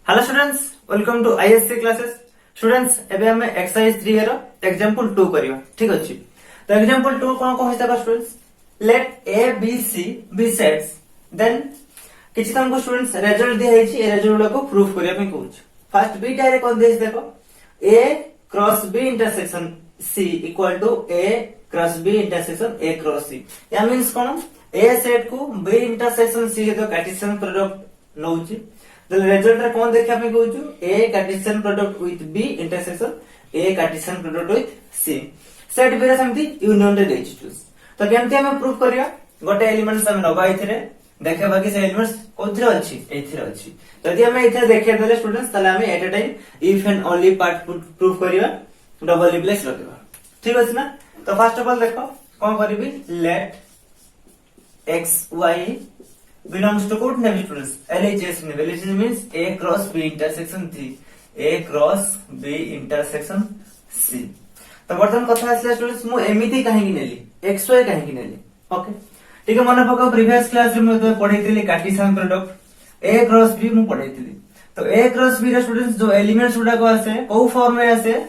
Hello students, welcome to ISC classes. Students एबे हम exercise 3 रो example 2 करियो। ठीक अछि, तो एग्जांपल 2 कोन को होता students, let A B C B sets, then किछि हमको स्टूडेंट्स रिजल्ट दिया है, ए रिजल्ट को प्रूफ करिया पे कहूछ। फर्स्ट बी टाइरे कोन देस देखो, A cross B intersection C equal to A cross B intersection A cross C. या मींस कोन, ए सेट को बी इंटरसेक्शन सी तो कार्टेशियन प्रोडक्ट नउची, तो रिजल्ट रे कोन देखा पे कहूछु, A cartesian product with B intersection A cartesian product with C. Set B रे सेमती यूनियन रे देछि। तो केमती हम प्रूफ करिया, गोटे एलिमेंट्स हम नबा इथिरे देखा बाकी से एलिमेंट्स कोथिरे अछि, एथिरे अछि। यदि हम इथे देखे देले स्टूडेंट्स, तले हम eight a time if and only part proof करिया, डबल रिप्लेस रखिबा। ठीक अछि ना। तो फर्स्ट ऑफ ऑल देखो कोन करबी, let X Y belongs to what name students, LHS name। LHS means A cross B intersection C, A cross B intersection C। तो वर्तमान कथा आसला स्टूडेंट्स, मु एमिति काहे कि नेली, XY काहे कि नेली। ओके, ठीक है, मन पका प्रीवियस क्लास रे मु तो पढैतिली cartesian product A cross B मु पढैतिली। तो A cross B रे स्टूडेंट्स जो एलिमेंट्स गुडा को आसे को फॉर्म में आसे,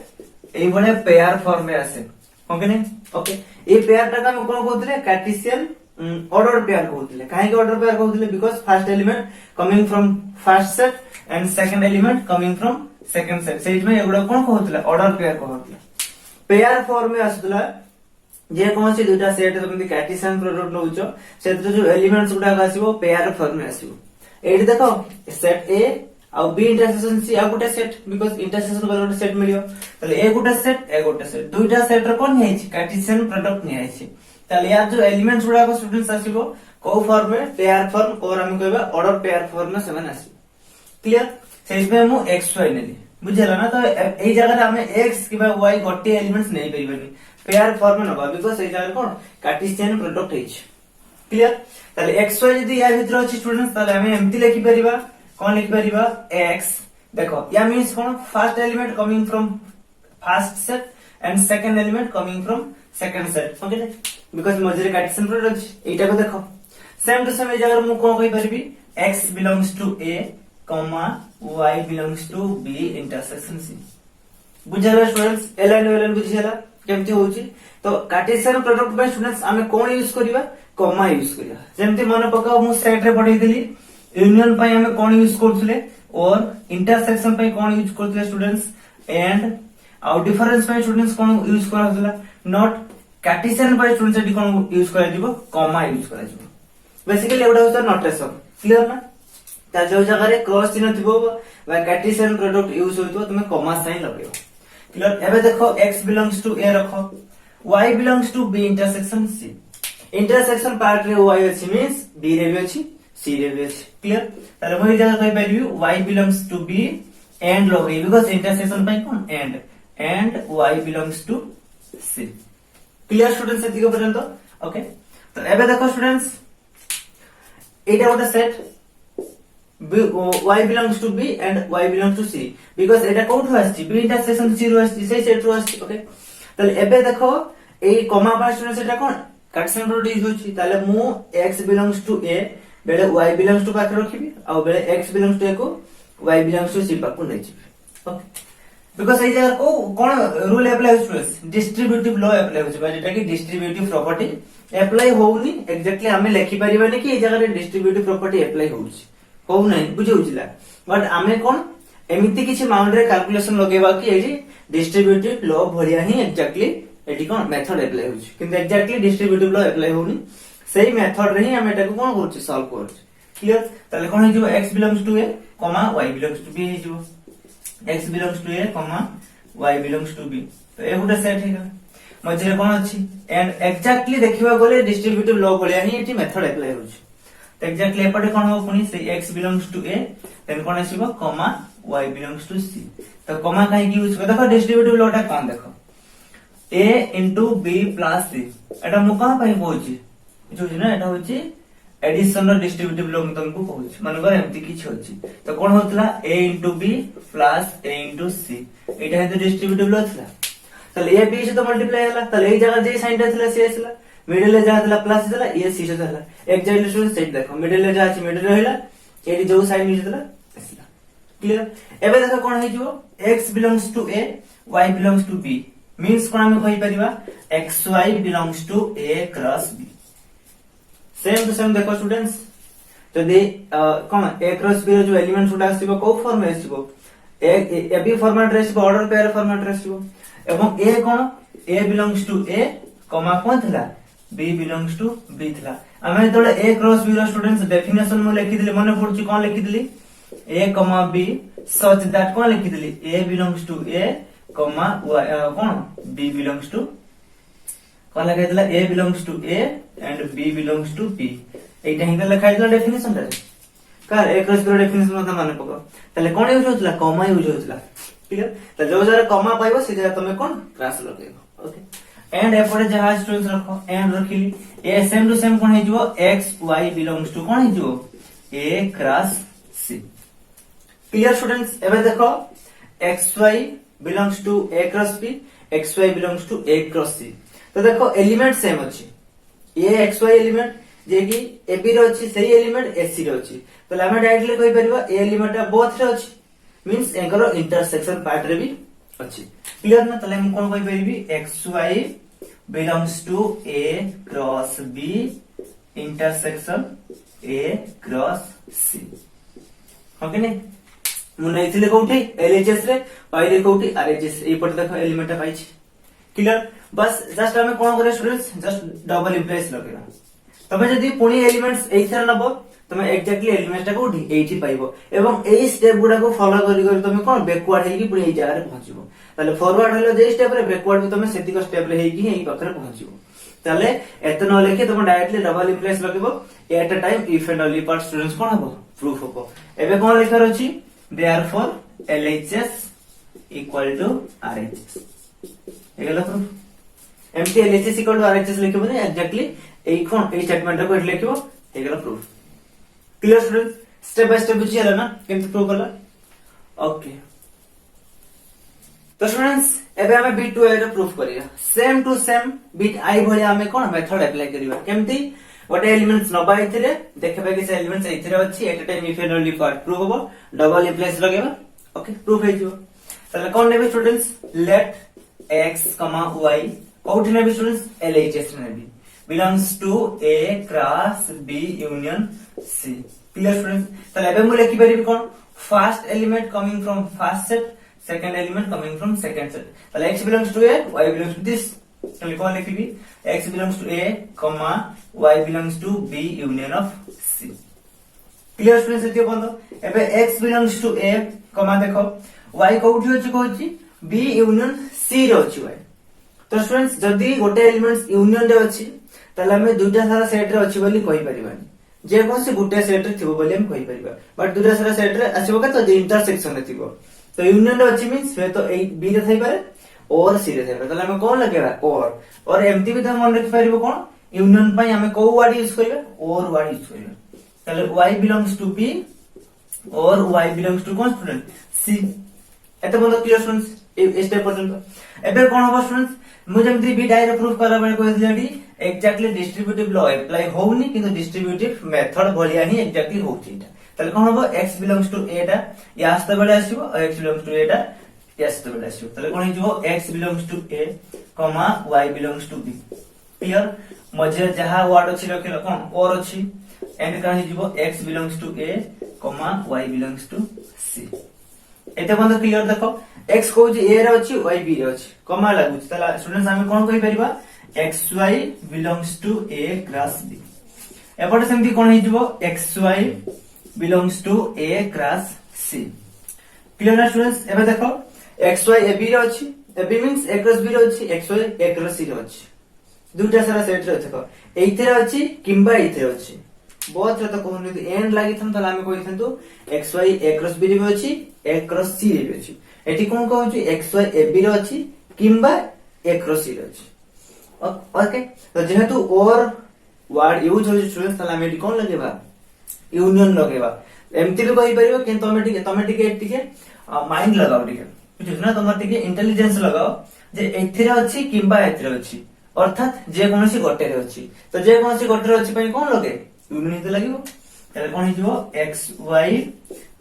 एई बळे पेयर फॉर्म में आसे। ओके ने, ओके, ए पेयर टा हम कोन कहउतले, कार्टेशियन ऑर्डर पेयर कहउतले। काहे कि ऑर्डर पेयर कहउतले, because first element coming from first set and second element coming from second set, set में एगुडा कोन कहउतले, ऑर्डर पेयर कहउतले। पेयर फॉर्म में आसुतला जे कोन से दुटा सेट तुम कार्टेशियन प्रोडक्ट नउचो, सेत जो एलिमेंट्स गुडा आसीबो पेयर फॉर्म में आसीबो। एडी देखो सेट ए आ बी इंटरसेक्शन सी आ गोटे सेट, बिकॉज़ इंटरसेक्शन वाला गोटे सेट मिलियो। तले ए गोटे सेट ए गोटे सेट, दुटा सेट रो कोन हेछि, कार्टेशियन प्रोडक्ट नि आइछि। ताले यार जो एलिमेंट्स गुडा को स्टूडेंट्स आसीबो को फॉर्म में, पेयर फॉर्म और हम कहबा ऑर्डर पेयर फॉर्म में सेवन आसी। क्लियर, सेइस में मु एक्स वाई नेली, बुझला ना। तो एई जगह रे हमें एक्स किबा वाई गोटे एलिमेंट्स नै परिबनी, पेयर फॉर्म में नबा, बिकॉज़ एई जगह कोन कार्टेशियन प्रोडक्ट हेछि। क्लियर, ताले एक्स वाई यदि या भीतर अछि स्टूडेंट्स, ताले हमें एम्ति लिखि परिबा, कोन लिखि परिबा, एक्स। देखो या means cone, first element coming from first set and second element coming from second set. Okay, because मझे कार्टेशियन प्रोडक्ट एटा को देखो सेम टू सेम। ए जगह मु कोन कहि परबी, x belongs to a, y belongs to b intersection c। बुझला students, LN LN बुझिला केमती होउची। तो कार्टेशियन प्रोडक्ट बाय स्टूडेंट्स हमें कोन यूज करिवा, कॉमा यूज करिवा। जेमती मन पकाओ मु सेट रे पढै दिली, यूनियन पय हमें कोन यूज करथले और इंटरसेक्शन पय कोन यूज करथले स्टूडेंट्स, एंड आउ डिफरेंस पय स्टूडेंट्स कोन यूज करथला, नॉट कार्टेशियन बाय स्टूडेंट्स एडी कोन यूज करा दिबो, कॉमा यूज करा दिबो। बेसिकली एवडा होता नोटेशन। क्लियर ना। ता जो जगह रे क्रॉस चिन्ह थिबो बा कार्टेशियन प्रोडक्ट यूज होइतो तुमे कॉमा साइन लगाइबो। क्लियर, एबे देखो x बिलोंग्स टू a रखो, y belongs to b intersection c। Intersection part रे y अछि मींस b रे भी अछि c रे भी अछि। क्लियर, ताले मोहि जगह कहि परिबी y belongs to b and लगइ, बिकॉज़ इंटरसेक्शन पय कोन and y belongs to c। Clear students, एतिक पर्यंत। ओके, तो एबे देखो स्टूडेंट्स, एटा गोटे set y belongs to b and y belongs to c, because एटा कोठो आछि, b इंटरसेक्शन c रो आछि, से सेट रो आछि। ओके, तले एबे देखो एई कॉमा बाय स्टूडेंट्स एटा कोन कार्टेशियन प्रोडक्ट यूज होछि। ताले मु x belongs to a बेले y belongs to पाख रखिबी, आ बेले x belongs to a को y belongs to c पाख नै छिबी। ओके, बिकॉज़ एई जगह को कोन रूल अप्लाई होछ, डिस्ट्रीब्यूटिव लॉ अप्लाई होछ, बा जेटा कि डिस्ट्रीब्यूटिव प्रॉपर्टी अप्लाई होउनी। एग्जैक्टली हमें लिखि परिबानी कि एई जगह रे डिस्ट्रीब्यूटिव प्रॉपर्टी अप्लाई होउछ हो नै, बुझौछिला। बट हमें कोन एमिति किछि बाउंड्री कैलकुलेशन लगेबा कि एजी डिस्ट्रीब्यूटिव लॉ भलिया ही एक्जेक्टली एटी कोन मेथड अप्लाई होउछ, किंतु एक्जेक्टली डिस्ट्रीब्यूटिव लॉ अप्लाई होउनी। सेही मेथड रे ही हम एटा को कोन करछि, सॉल्व करछि। क्लियर, ताले कोन हे जो x belongs to a, y belongs to b हे जो x belongs to a, y belongs to b। तो ए गुटे सेट हे मझे कोन अछि, एंड एक्जेक्टली देखिबा गले डिस्ट्रीब्यूटिव लॉ भलिया ही एटी मेथड अप्लाई होउछ। तो एक्जेक्टली एपटे कोन हो पुनी, से x belongs to a then कोन आसीबो, y belongs to c। तो कॉमा काहे की यूज कर, देखो डिस्ट्रीब्यूटिव लॉ टा कोन देखो, a into b plus c। एटा मु कहां पई कहूची, बुझु ना, एटा होची एडिशन रो डिस्ट्रीब्यूटिव लॉ म तुमको कहूची। माने कर एम्ति किछ होची, तो कोन होतला a into b plus a into c, एटा हे तो डिस्ट्रीब्यूटिव लॉ थला। तले a b से तो मल्टीप्लाई होला, तले एई जगह जे साइन ता थला से आसला, मिडिल ले जा थला प्लस थला, ये c से थला। एक्जेक्टली स्टूडेंट सेट देखो, मिडिल ले जा अछि मिडिल रहला, एडी जो साइन यूज थला आसला। क्लियर एबे देखो कोन हे जो x belongs to a y belongs to b means कोन हम कहि परिबा xy belongs to a cross b same to same देखो स्टूडेंट्स जदि कोन a cross b रो जो एलिमेंट उडा आसीबो को फॉर्म में आसीबो ए बी फॉर्मेट रे आसीबो ऑर्डर पेयर फॉर्मेट रे आसीबो एवं a cone a belongs to a कमा कोन थला b belongs to b थला हमें तोले a cross b रो स्टूडेंट्स डेफिनेशन में लिखि दिली मने पड़छि कोन लिखि दिली a comma b such that कोन लिखि दिली a belongs to a comma y cone b belongs to कोन लगा दिला a belongs to a and b belongs to b एटा हिंदा लिखा दिला डेफिनेशन रे कार a cross b रो डेफिनेशन मत माने पको तले कोन यूज होतला कॉमा यूज होतला क्लियर त जो जरा कॉमा पाइबो से जरा तमे कोन क्रॉस लगेबो ओके एंड एपरे जहा स्टूडेंट्स रखो एंड रखिली ए सेम टू सेम कोन हे जो x y belongs to कोन हे जो a cross c clear students एबे देखो xy belongs to a cross b xy belongs to a cross c तो देखो एलिमेंट सेम अछि ये xy एलिमेंट जे कि ab रो अछि सही एलिमेंट ac रो अछि तो हम डायरेक्टली कहि परिबा ए एलिमेंट बोथ रे अछि मींस एकर इंटरसेक्शन पार्ट रे भी अछि क्लियर ना तले हम कोन कहि परिबी xy belongs to a cross b intersection a cross c okay ने मु नैथिले कोठी LHS रे पाइले कोठी RHS ए पट देखो एलिमेंट पाइछि क्लियर बस जस्ट हमें कोन करे स्टूडेंट्स जस्ट डबल इंप्लाइज लगेना तमे जदी पुनी एलिमेंट्स एथर नबो तमे एक्जेक्टली एलिमेंट टा कोठी एठी पाइबो एवं एई स्टेप गुडा को फॉलो करी करी तमे कोन बैकवर्ड हेकी पुनी एई जगह रे पहुंचबो ताले फॉरवर्ड हेलो जे स्टेप रे बैकवर्ड भी तमे सेतिक स्टेप रे हेकी एई पकरे पहुंचबो ताले एत न लेके तमे डायरेक्टली डबल इंप्लाइज लगेबो at a time if and only part students कोन हबो प्रूफ हबो एबे कोन लिखर अछि therefore LHS equal to RHS एगला प्रूफ एमटी LHS equal to RHS लिखबो ने एक्जेक्टली एई कोन एई स्टेटमेंट को लिखबो एगला proof clear student step by step बुझियला ना केमति प्रूफ करला ओके तो स्टूडेंट्स एबे हमें बिट 2 रे प्रूफ करिया सेम टू सेम बिट आई भलिया हमें कोन मेथड अप्लाई करिवा केमति गोटे एलिमेंट्स नबा इथिरे देखबे कि से एलिमेंट्स इथिरे अछि eight a time if and only part proof होबो डबल इंप्लाइज लगेबा ओके प्रूफ हे जो तले कोन नेबे स्टूडेंट्स लेट x, y कोठी नेबे स्टूडेंट्स LHS नेबे belongs to a cross b union c clear students तले एबे मु लिखि परिबी कोन first element coming from first set second element coming from second set तले x belongs to a y belongs to this तले कोन लिखिबी x belongs to a comma y belongs to b union of c clear students एतियो बंदो एबे x belongs to a comma देखो y कोठी अछि कहछि b union c रो अछि y तो students जदी गोटे एलिमेंट्स यूनियन रे अछि तले हम दुटा सारा सेट रे अछि बोली कहि परिबानी जे कोन से गुटे सेट रे थिबो बोली हम कहि परिबा बट दुटा सारा सेट रे आसीबो के तो जे इंटरसेक्शन रे थिबो तो यूनियन रे अछि मींस से तो ए बी रे थाई पारे और सी रे थाई पारे तले हम कोन लगेबा और एमटी भी तो मन रखि परिबो कोन यूनियन पई हमें को वर्ड यूज करबे और वर्ड यूज करबे तले y belongs to b और y belongs to cone student c एते बंद क्लियर स्टूडेंट्स ए स्टेप पर्यंत एबे कोन हो स्टूडेंट्स मु जेमति बी डायरे प्रूफ करा बळे कोइ दिलाडी एक्जेक्टली डिस्ट्रीब्यूटिव लॉ अप्लाई होउनी किंतु डिस्ट्रीब्यूटिव मेथड भलिया ही एक्जेक्टली होउची तले कोन हो x belongs to a टा या आस्ते बळे आसीबो और x belongs to a टा या आस्ते बळे आसीबो तले कोन हिजो x belongs to a comma y belongs to b clear मजे जहा वर्ड अछि रखिलो कोन और अछि एंड का हिजो x belongs to a comma y belongs to c एते बंद क्लियर देखो x को जे a रे अछि y b रे अछि कमा लागु तला स्टूडेंट्स हम कोन कहि परिबा xy belongs to a cross b एपटे सेमति कोन हिजबो xy belongs to a cross c clear ना स्टूडेंट्स एबे देखो xy a b रे अछि a b means a cross b रे अछि xy a cross c रे अछि दुटा सारा सेट रे देखो एइथिरे अछि किंबा एइथिरे अछि बहुत तो कोन यदि एंड लागि थन तला हम कहि थंतु xy a cross b रे अछि a cross c रे अछि एठी कोन कहू छी xy a b रे अछि किंबा a cross c रे अछि ओके तो जेहेतु और वर्ड यूज हो स्टूडेंट्स तला हम एठी कोन लगेबा यूनियन लगेबा एमती भी कहि परिबो कि तमे टिके माइंड लगाओ टिके बुझिस ना तमे टिके इंटेलिजेंस लगाओ जे एथिरे अछि किंबा एथिरे अछि अर्थात जे कोनसी गोटे रे अछि तो जे कोनसी गोटे रे अछि पई कोन लगे यूनियन तो लागिवो तले कोन हिजो xy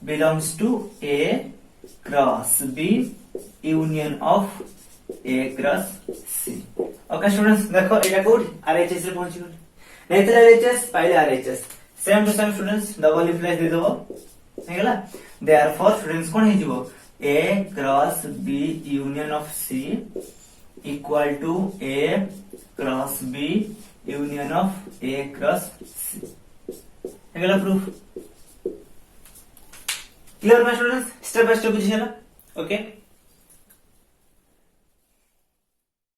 belongs to A cross B union of A cross C. Okay students, देखो এটা কোড RHS রে পहुंची গলি नहीं तो RHS पहले RHS same to same students double replace दे देबो हेगला देयरफॉर स्टूडेंट्स कोन हे जिवो A cross B union of C equal to A cross B union of A cross C. हेगला proof clear my students, step by step बुझियला. Okay.